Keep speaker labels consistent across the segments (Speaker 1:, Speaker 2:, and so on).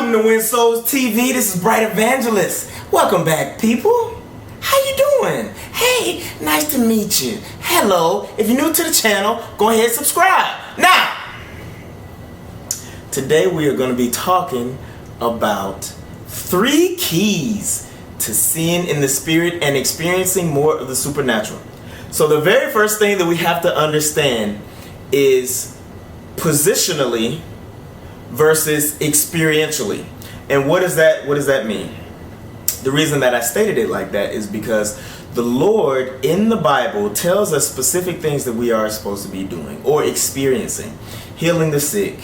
Speaker 1: Welcome to Win Souls TV. This is Bright Evangelist. Welcome back, people. How you doing? Hey, nice to meet you. Hello. If you're new to the channel, go ahead and subscribe. Now, today we are going to be talking about 3 keys to seeing in the spirit and experiencing more of the supernatural. So the very first thing that we have to understand is positionally versus experientially. And what does that mean? The reason that I stated it like that is because the Lord in the Bible tells us specific things that we are supposed to be doing or experiencing. Healing the sick.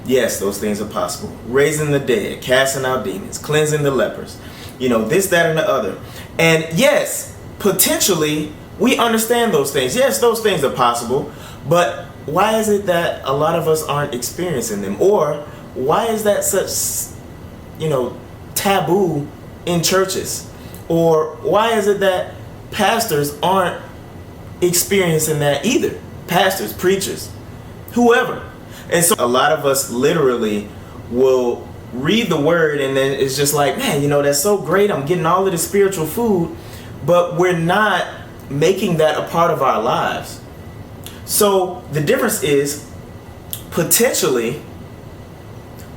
Speaker 1: Yes, those things are possible. Raising the dead, casting out demons, cleansing the lepers. You know, this, that, and the other. And yes, potentially we understand those things. Yes, those things are possible. But why is it that a lot of us aren't experiencing them? Or why is that such, taboo in churches? Or why is it that pastors aren't experiencing that either? Pastors, preachers, whoever. And so a lot of us literally will read the word and then it's just like, man, that's so great. I'm getting all of this spiritual food, but we're not making that a part of our lives. So the difference is, potentially,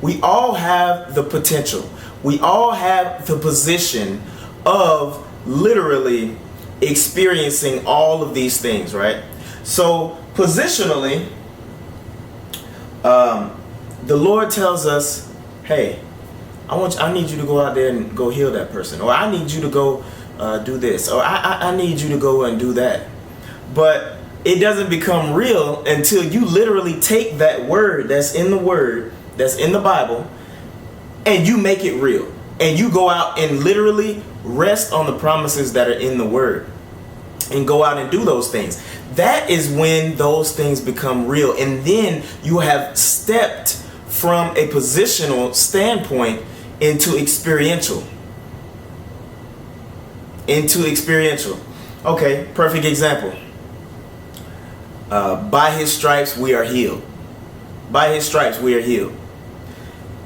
Speaker 1: we all have the potential. We all have the position of literally experiencing all of these things, right? So positionally, the Lord tells us, hey, I need you to go out there and go heal that person, or I need you to go do this, or I need you to go and do that. But it doesn't become real until you literally take that word that's in the Bible, and you make it real. And you go out and literally rest on the promises that are in the word and go out and do those things. That is when those things become real. And then you have stepped from a positional standpoint into experiential. Okay, perfect example. By his stripes we are healed. By his stripes we are healed.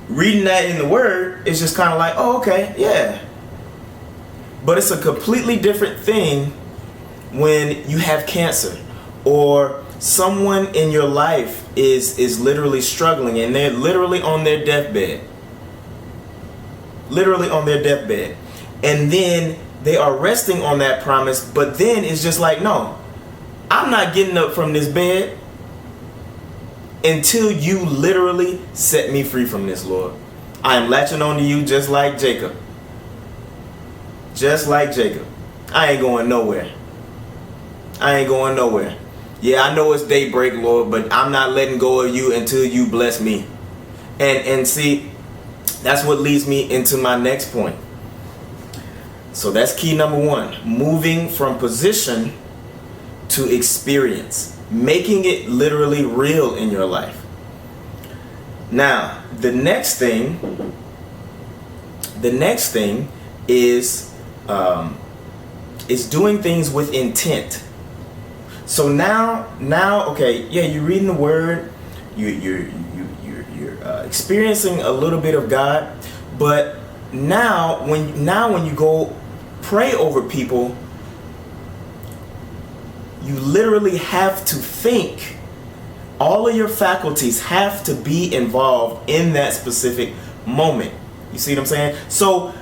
Speaker 1: Reading that in the word is just kind of like, oh, okay, yeah. But it's a completely different thing when you have cancer, or someone in your life is literally struggling and they're literally on their deathbed. Literally on their deathbed. And then they are resting on that promise, but then it's just like, no, I'm not getting up from this bed until you literally set me free from this, Lord. I am latching on to you just like Jacob. Just like Jacob. I ain't going nowhere. Yeah, I know it's daybreak, Lord, but I'm not letting go of you until you bless me. And see, that's what leads me into my next point. So that's key number 1. Moving from position to experience, making it literally real in your life. Now, the next thing is doing things with intent. So now, okay, yeah, you're reading the word, you're experiencing a little bit of God, but now when you go pray over people, you literally have to think. All of your faculties have to be involved in that specific moment. You see what I'm saying? So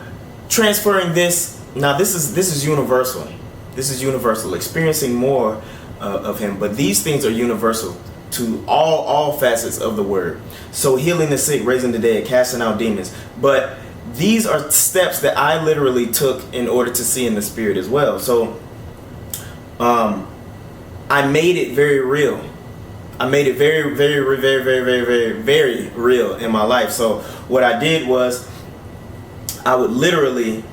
Speaker 1: transferring this, now this is universal. This is universal, experiencing more of him. But these things are universal to all facets of the word. So healing the sick, raising the dead, casting out demons. But these are steps that I literally took in order to see in the spirit as well. So I made it very real. I made it very, very, very, very, very, very, very real in my life. So what I did was, I would literally,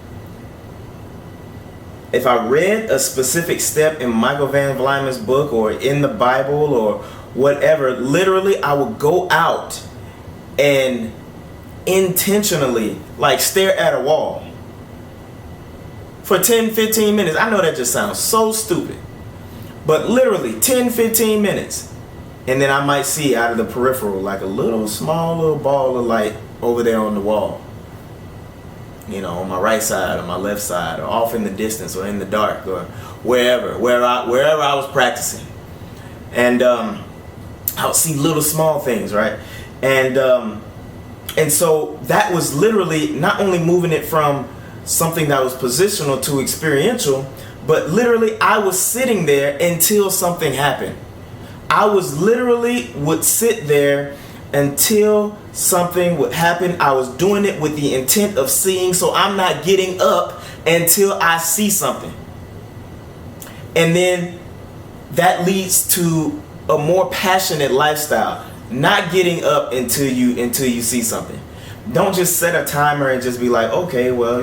Speaker 1: if I read a specific step in Michael Van Vlymen's book or in the Bible or whatever, literally I would go out and intentionally stare at a wall for 10-15 minutes. I know that just sounds so stupid, but literally 10-15 minutes. And then I might see out of the peripheral like a small little ball of light over there on the wall. on my right side or my left side, or off in the distance or in the dark, or wherever I was practicing. And I would see little small things, right? And so that was literally not only moving it from something that was positional to experiential, but literally I was sitting there until something happened. I was literally would sit there until something would happen. I was doing it with the intent of seeing, so I'm not getting up until I see something. And then that leads to a more passionate lifestyle. Not getting up until you see something. Don't just set a timer and just be like, okay, well,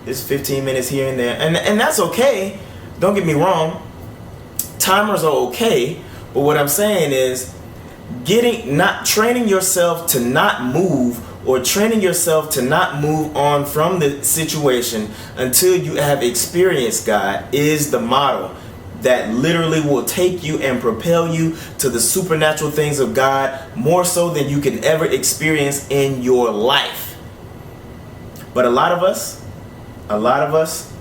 Speaker 1: it's 15 minutes here and there. And that's okay. Don't get me wrong. Timers are okay. But what I'm saying is not training yourself to not move, or training yourself to not move on from the situation until you have experienced God, is the model that literally will take you and propel you to the supernatural things of God, more so than you can ever experience in your life. But a lot of us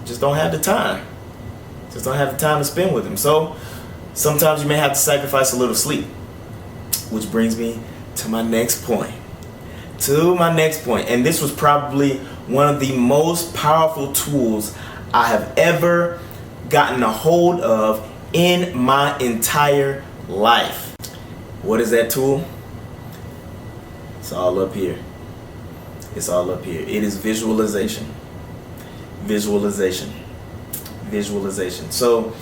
Speaker 1: just don't have the time. Just don't have the time to spend with Him. So sometimes you may have to sacrifice a little sleep. Which brings me to my next point. And this was probably one of the most powerful tools I have ever gotten a hold of in my entire life. What is that tool? It's all up here. It is visualization. So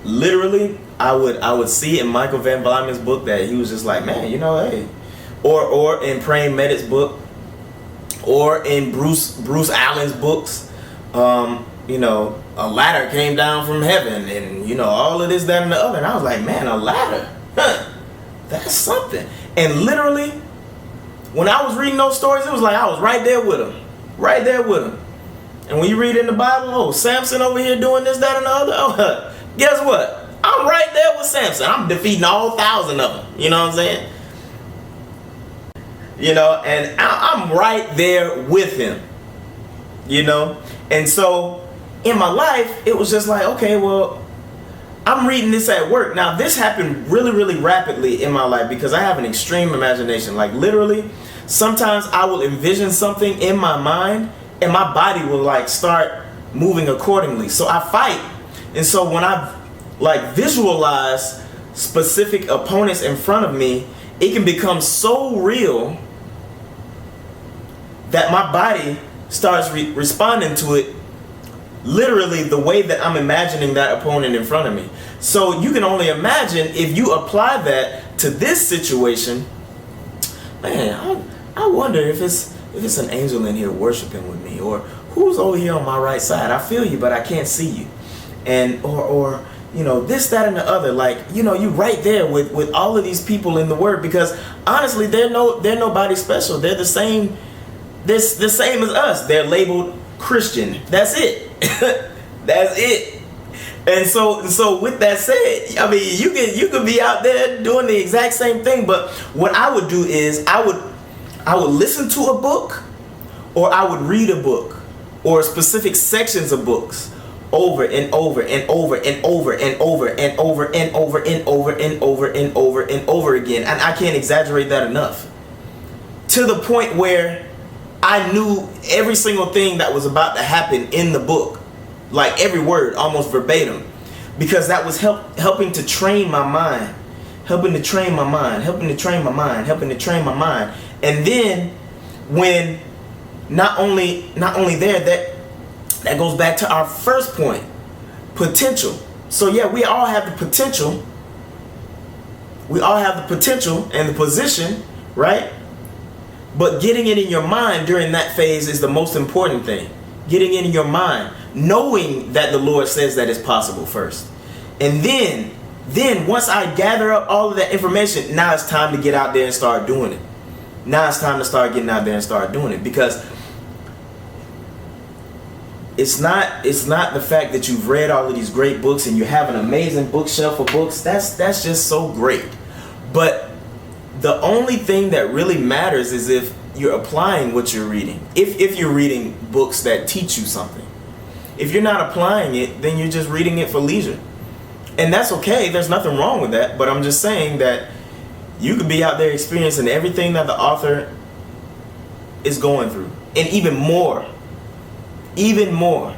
Speaker 1: literally I would see in Michael Van Blyman's book that he was just like, man, hey, or in Praying Medic's book, or in Bruce Allen's books, a ladder came down from heaven, and all of this, that, and the other. And I was like, man, a ladder, that's something. And literally, when I was reading those stories, it was like I was right there with them. And when you read in the Bible, Samson over here doing this, that, and the other, guess what? I'm right there with Samson. I'm defeating all 1,000 of them. You know what I'm saying? And I'm right there with him. And so in my life, it was just like, okay, well, I'm reading this at work. Now, this happened really, really rapidly in my life because I have an extreme imagination. Like, literally, sometimes I will envision something in my mind and my body will start moving accordingly. So I fight. And so when I visualize specific opponents in front of me, it can become so real that my body starts responding to it literally the way that I'm imagining that opponent in front of me. So you can only imagine if you apply that to this situation. Man, I wonder if it's an angel in here worshiping with me, or who's over here on my right side. I feel you, but I can't see you. And or this, that, and the other. You right there with all of these people in the Word, because honestly, they're nobody special. They're the same. The same as us. They're labeled Christian. That's it. That's it. And so with that said, I mean, you could be out there doing the exact same thing. But what I would do is I would listen to a book, or I would read a book, or specific sections of books over and over and over and over and over and over and over and over and over and over and over again. And I can't exaggerate that enough. To the point where I knew every single thing that was about to happen in the book, like every word, almost verbatim, because that was helping to train my mind, And then when not only there, that goes back to our first point, potential. So yeah, we all have the potential. We all have the potential and the position, right? But getting it in your mind during that phase is the most important thing. Getting it in your mind, knowing that the Lord says that it's possible first. And then once I gather up all of that information, now it's time to get out there and start doing it. Now it's time to start getting out there and start doing it, because it's not the fact that you've read all of these great books and you have an amazing bookshelf of books. That's just so great. But The only thing that really matters is if you're applying what you're reading. If you're reading books that teach you something. If you're not applying it, then you're just reading it for leisure. And that's okay. There's nothing wrong with that. But I'm just saying that you could be out there experiencing everything that the author is going through. And even more. Even more.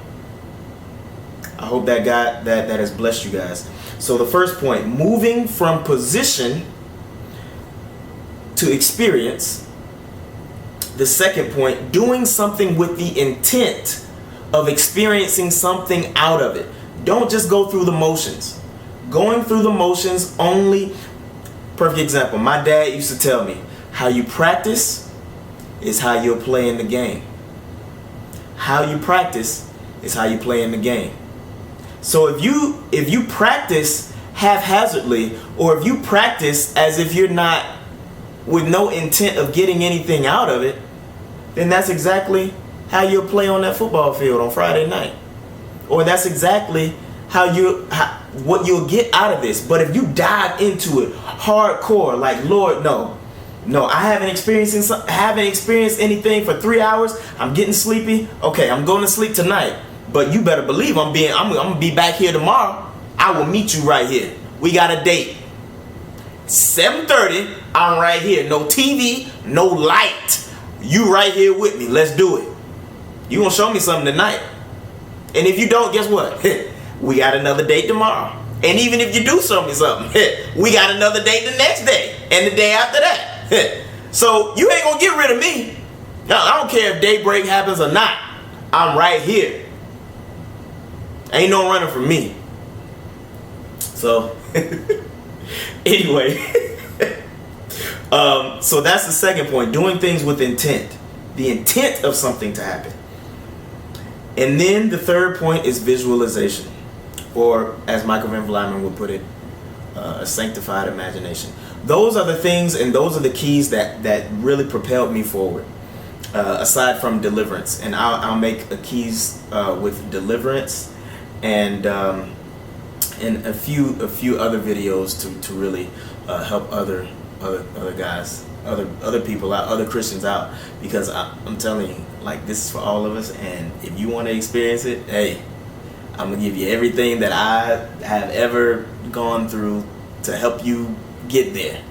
Speaker 1: I hope that has blessed you guys. So the first point, moving from position to experience. The second point, doing something with the intent of experiencing something out of it. Don't just go through the motions. Going through the motions only. Perfect example. My dad used to tell me, how you practice is how you'll play in the game. How you practice is how you play in the game. So if you practice haphazardly, or if you practice as if you're not, with no intent of getting anything out of it, then that's exactly how you'll play on that football field on Friday night. Or that's exactly what you'll get out of this. But if you dive into it hardcore, like, Lord, no, I haven't experienced anything for 3 hours. I'm getting sleepy. Okay, I'm going to sleep tonight. But you better believe I'm gonna be back here tomorrow. I will meet you right here. We got a date. 7:30. I'm right here. No TV, no light. You right here with me. Let's do it. You gonna show me something tonight. And if you don't, guess what? We got another date tomorrow. And even if you do show me something, we got another date the next day and the day after that. So you ain't gonna get rid of me. I don't care if daybreak happens or not. I'm right here. Ain't no running from me. So anyway, so that's the second point, doing things with intent, the intent of something to happen. And then the third point is visualization, or as Michael Van Vlymen would put it, a sanctified imagination. Those are the things, and those are the keys that really propelled me forward, aside from deliverance. And I'll make a keys with deliverance and a few other videos to really help other guys, other people out, other Christians out, because I'm telling you, like, this is for all of us. And if you want to experience it, hey, I'm gonna give you everything that I have ever gone through to help you get there.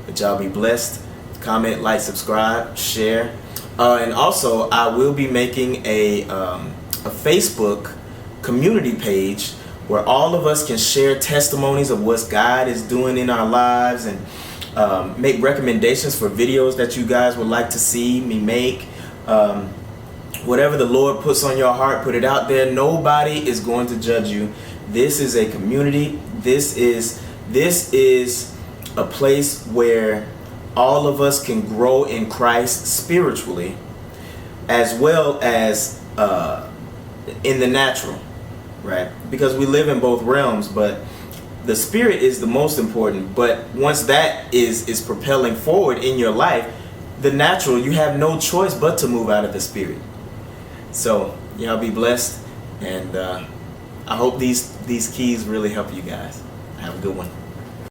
Speaker 1: But y'all be blessed. Comment, like, subscribe, share, and also I will be making a Facebook community page where all of us can share testimonies of what God is doing in our lives, and make recommendations for videos that you guys would like to see me make. Whatever the Lord puts on your heart, put it out there. Nobody is going to judge you. This is a community. This is a place where all of us can grow in Christ spiritually, as well as in the natural, right? Because we live in both realms, but the spirit is the most important. But once that is propelling forward in your life, the natural, you have no choice but to move out of the spirit. So y'all be blessed, and I hope these keys really help you guys. Have a good one.